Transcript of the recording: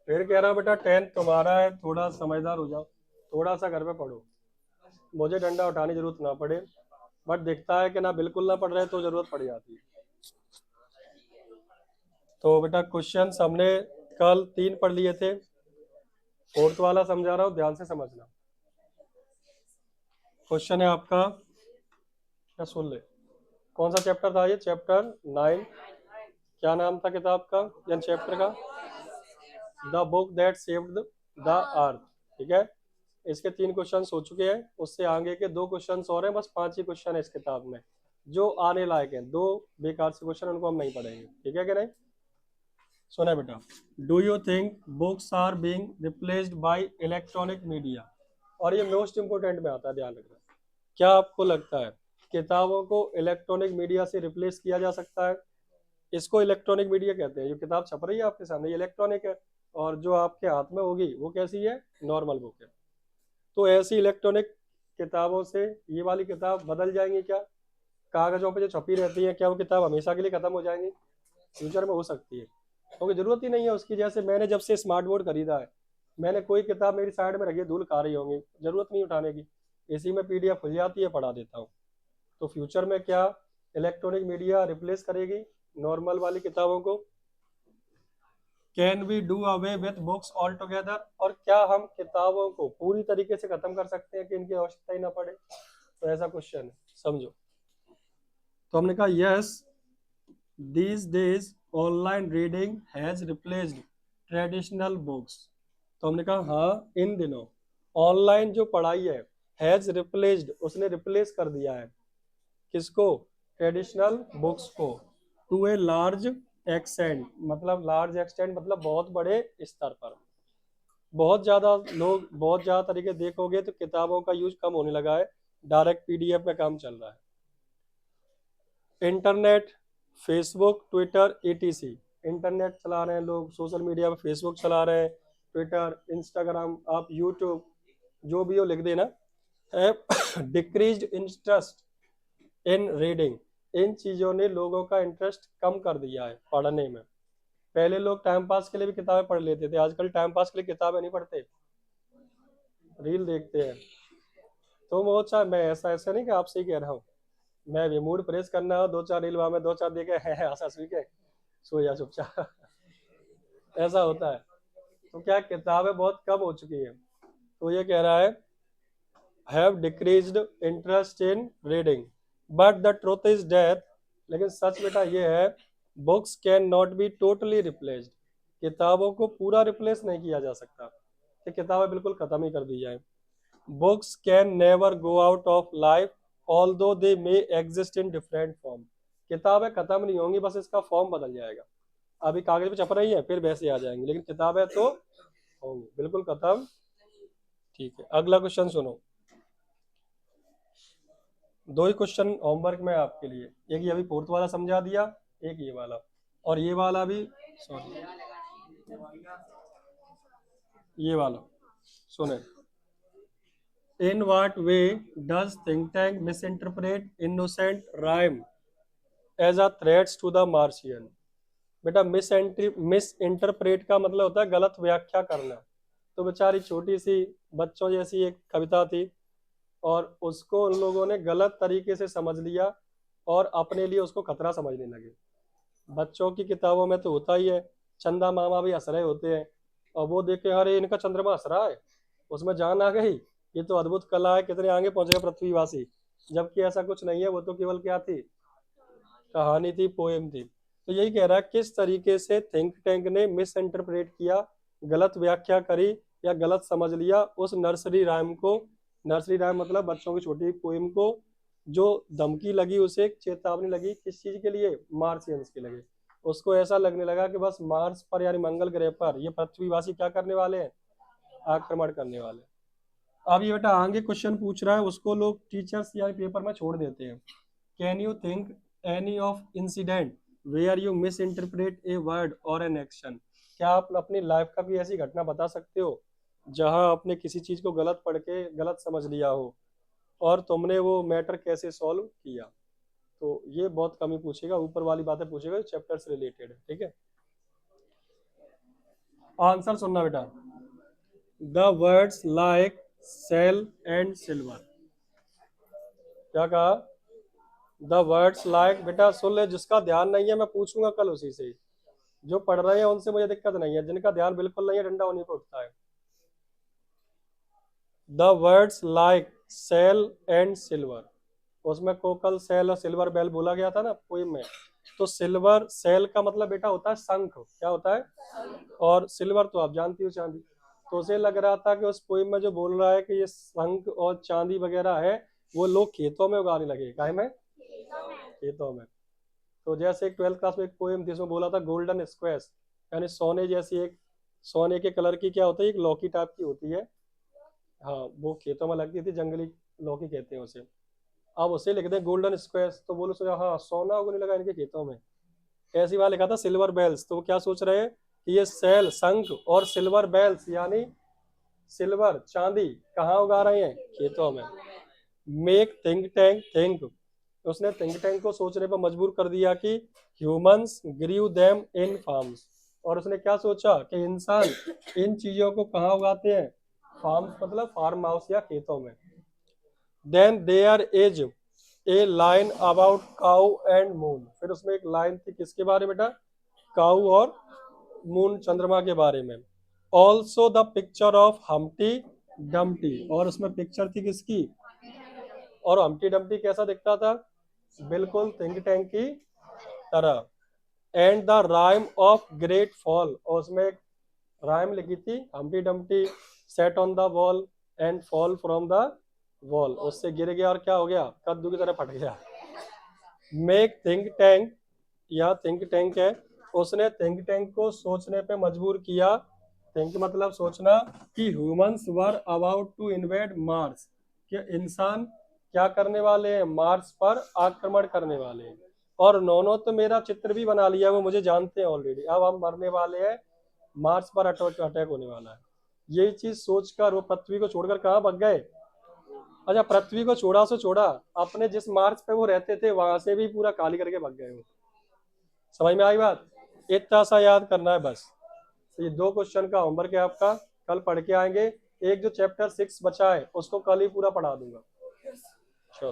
फिर कह रहा हूँ बेटा 10 तुम्हारा है, थोड़ा समझदार हो जाओ, थोड़ा सा घर पे पढ़ो, मुझे डंडा उठाने की जरूरत ना पड़े, बट दिखता है कि ना बिल्कुल ना पढ़ रहे तो जरूरत पड़ जाती है। तो बेटा क्वेश्चन हमने कल 3 पढ़ लिए थे, फोर्थ वाला समझा रहा हूँ, ध्यान से समझना। क्वेश्चन है आपका, क्या सुन ले, कौन सा चैप्टर था ये, चैप्टर 9, क्या नाम था किताब का या चैप्टर का, the book that saved the earth. ठीक है, इसके 3 क्वेश्चन हो चुके हैं, उससे आगे के 2 क्वेश्चन और हैं, बस 5 ही क्वेश्चन है इस किताब में जो आने लायक हैं। 2 बेकार से क्वेश्चन, उनको हम नहीं पढ़ेंगे, ठीक है कि नहीं। सुना बेटा, do you think books are being replaced by electronic media, और ये मोस्ट इंपोर्टेंट में आता है, ध्यान रखना। क्या आपको लगता है किताबों को इलेक्ट्रॉनिक मीडिया से रिप्लेस किया जा सकता है? इसको इलेक्ट्रॉनिक मीडिया कहते हैं। जो किताब छप रही है आपके सामने, ये इलेक्ट्रॉनिक है, और जो आपके हाथ में होगी वो कैसी है, नॉर्मल बुक है। तो ऐसी इलेक्ट्रॉनिक किताबों से ये वाली किताब बदल जाएंगी क्या? कागजों पे जो छपी रहती है, क्या वो किताब हमेशा के लिए खत्म हो जाएंगी? फ्यूचर में हो सकती है, क्योंकि जरूरत ही नहीं है उसकी। जैसे मैंने जब से स्मार्ट बोर्ड खरीदा है, मैंने कोई किताब मेरी साइड में रखी है, धूल खा रही होंगी, जरूरत नहीं उठाने की, इसी में पीडीएफ खुल जाती है, पढ़ा देता हूँ। तो फ्यूचर में क्या इलेक्ट्रॉनिक मीडिया रिप्लेस करेगी नॉर्मल वाली किताबों को? Can we do away with books all together, और क्या हम किताबों को पूरी तरीके से खत्म कर सकते हैं कि इनकी आवश्यकता ही ना पड़े? तो ऐसा क्वेश्चन है, समझो। तो हमने कहा yes, these days online reading has replaced traditional books. तो हमने कहा हाँ, इन दिनों ऑनलाइन जो पढ़ाई है, हैज रिप्लेस्ड, उसने रिप्लेस कर दिया है किसको, ट्रेडिशनल बुक्स को, टू ए लार्ज एक्सटेंट, मतलब लार्ज एक्सटेंट मतलब बहुत बड़े स्तर पर। बहुत ज्यादा लोग, बहुत ज्यादा तरीके देखोगे तो किताबों का यूज कम होने लगा है, डायरेक्ट पीडीएफ में काम चल रहा है। Internet, Facebook, Twitter, etc, internet चला रहे हैं लोग, सोशल मीडिया पे फेसबुक चला रहे हैं, ट्विटर, इंस्टाग्राम, आप यूट्यूब, जो भी हो लिख देना, have decreased interest in reading. इन चीजों ने लोगों का इंटरेस्ट कम कर दिया है पढ़ने में। पहले लोग टाइम पास के लिए भी किताबें पढ़ लेते थे, आजकल टाइम पास के लिए किताबें नहीं पढ़ते, रील देखते हैं। तो वो चाहे, मैं ऐसा ऐसा नहीं कि आपसे ही कह रहा हूँ, मैं भी मूड फ्रेश करना हो, 2-4 रील वहां में 2-4 देखे है आशा सुई के सो जा चुपचाप ऐसा होता है। तो क्या किताबें बहुत कम हो चुकी है। तो ये कह रहा है have decreased interest in reading, but the truth is death, लेकिन सच बेटा ये है, books can not be totally replaced, किताबों को पूरा रिप्लेस नहीं किया जा सकता कि किताबें बिल्कुल खत्म ही कर दी जाए। Books can never go out of life although they may exist in different form, किताबें खत्म नहीं होंगी, बस इसका फॉर्म बदल जाएगा। अभी कागज पे छप रही है, फिर वैसे आ जाएंगी, लेकिन किताबें तो होंगी बिल्कुल खत्म। ठीक है, अगला क्वेश्चन सुनो। 2 ही क्वेश्चन होमवर्क में आपके लिए, एक ये अभी फोर्थ वाला समझा दिया, एक ये वाला, और ये वाला भी, सॉरी ये वाला सुने। In what way does think tank misinterpret innocent rhyme as a threats to the Martian? बेटा मिस इंटरप्रेट का मतलब होता है गलत व्याख्या करना। तो बेचारी छोटी सी बच्चों जैसी एक कविता थी, और उसको उन लोगों ने गलत तरीके से समझ लिया और अपने लिए उसको खतरा समझने लगे। बच्चों की किताबों में तो होता ही है, चंदा मामा भी हंस रहे होते हैं, और वो देख के अरे इनका चंद्रमा हंस रहा है, उसमें जान आ गई, ये तो अद्भुत कला है, कितने आगे पहुंच गए पृथ्वीवासी। जबकि ऐसा कुछ नहीं है, वो तो केवल क्या थी, कहानी थी, पोएम थी। तो यही कह रहा है किस तरीके से थिंक टैंक ने मिस इंटरप्रेट किया, गलत व्याख्या करी या गलत समझ लिया उस नर्सरी राइम को। नर्सरी राइम मतलब बच्चों की छोटी पोएम को, जो धमकी लगी उसे, चेतावनी लगी, किस चीज के लिए, मार्सियंस के लगे। उसको ऐसा लगने लगा कि बस मार्स पर यानी मंगल ग्रह पर ये पृथ्वीवासी क्या करने वाले हैं, आक्रमण करने वाले। अब ये बेटा आगे क्वेश्चन पूछ रहा है, उसको लोग टीचर्स या पेपर में छोड़ देते हैं। Can you think any of incident where you misinterpret a word और एन एक्शन? क्या आप अपनी लाइफ का भी ऐसी घटना बता सकते हो जहां आपने किसी चीज को गलत पढ़ के गलत समझ लिया हो, और तुमने वो मैटर कैसे सॉल्व किया? तो ये बहुत कम ही पूछेगा, ऊपर वाली बातें पूछेगा, चैप्टर से रिलेटेड है, ठीक है। आंसर सुनना बेटा, the words like shell and silver. क्या कहा? द वर्ड्स लाइक, बेटा सुन ले, जिसका ध्यान नहीं है मैं पूछूंगा कल उसी से। जो पढ़ रहे हैं उनसे मुझे दिक्कत नहीं है, जिनका ध्यान बिल्कुल नहीं है डंडा उन्हीं पर उठता है। The words like shell and silver, उसमें कोकल सेल और सिल्वर बेल बोला गया था ना पोइम में। तो सिल्वर सेल का मतलब बेटा होता है शंख, क्या होता है? और सिल्वर तो आप जानती हो चांदी। तो उसे लग रहा था कि उस पोइम में जो बोल रहा है कि ये शंख और चांदी वगैरह है, वो लोग खेतों में उगाने लगे। काहे में? खेतों में। तो जैसे एक 12th क्लास में एक पोएम थी, जिसमें बोला था गोल्डन स्क्वेयर्स, यानी सोने जैसी एक, सोने के कलर की क्या होती है, एक लौकी टाइप की होती है। हाँ, वो खेतों में लगती थी, जंगली लौकी कहते हैं उसे। अब उसे लिख दें गोल्डन स्क्वेयर्स, तो बोलो सोचा हाँ सोना उगने लगा इनके खेतों में। ऐसी बात लिखा था सिल्वर बेल्स, तो वो क्या सोच रहे हैं कि ये सेल शंख और सिल्वर बेल्स यानी सिल्वर चांदी कहाँ उगा रहे हैं? खेतों में। मेक थिंक टैंक थिंक, उसने थिंक टैंक को सोचने पर मजबूर कर दिया कि humans grieve them in farms. और उसने क्या सोचा कि इंसान इन चीजों को कहाँ उगाते हैं? फार्म्स मतलब फार्म हाउस या खेतों में। Then there is a line about cow and moon, फिर उसमें एक लाइन थी किसके बारे में बेटा? काउ और मून, चंद्रमा के बारे में। Also the picture of Humpty Dumpty, और उसमें पिक्चर थी किसकी? और हम्टी डम्टी कैसा दिखता था? बिल्कुल थिंक टैंक की तरह। And the rhyme of great fall, और उसमें एक राइम लिखी थी, Humpty Dumpty set on the wall and fall from the wall, उससे गिर गया और क्या हो गया? कद्दू की तरह फट गया। मेक थिंक टैंक, या थिंक टैंक है, उसने थिंक टैंक को सोचने पे मजबूर किया। थिंक मतलब सोचना, कि humans were about to invade Mars, कि इंसान क्या करने वाले हैं? मार्स पर आक्रमण करने वाले हैं। और उन्होंने तो मेरा चित्र भी बना लिया, वो मुझे जानते हैं ऑलरेडी, अब हम मरने वाले हैं, मार्स पर अटैक होने वाला है। यही चीज सोचकर वो पृथ्वी को छोड़कर कहाँ भाग गए? अच्छा, पृथ्वी को छोड़ा सो छोड़ा, अपने जिस मार्स पे वो रहते थे वहां से भी पूरा खाली करके भाग गए वो। समझ में आई बात? इतना सा याद करना है बस। तो ये 2 क्वेश्चन का होमवर्क है आपका, कल पढ़ के आएंगे। एक जो चैप्टर 6 बचा है उसको कल ही पूरा पढ़ा दूंगा। चलो।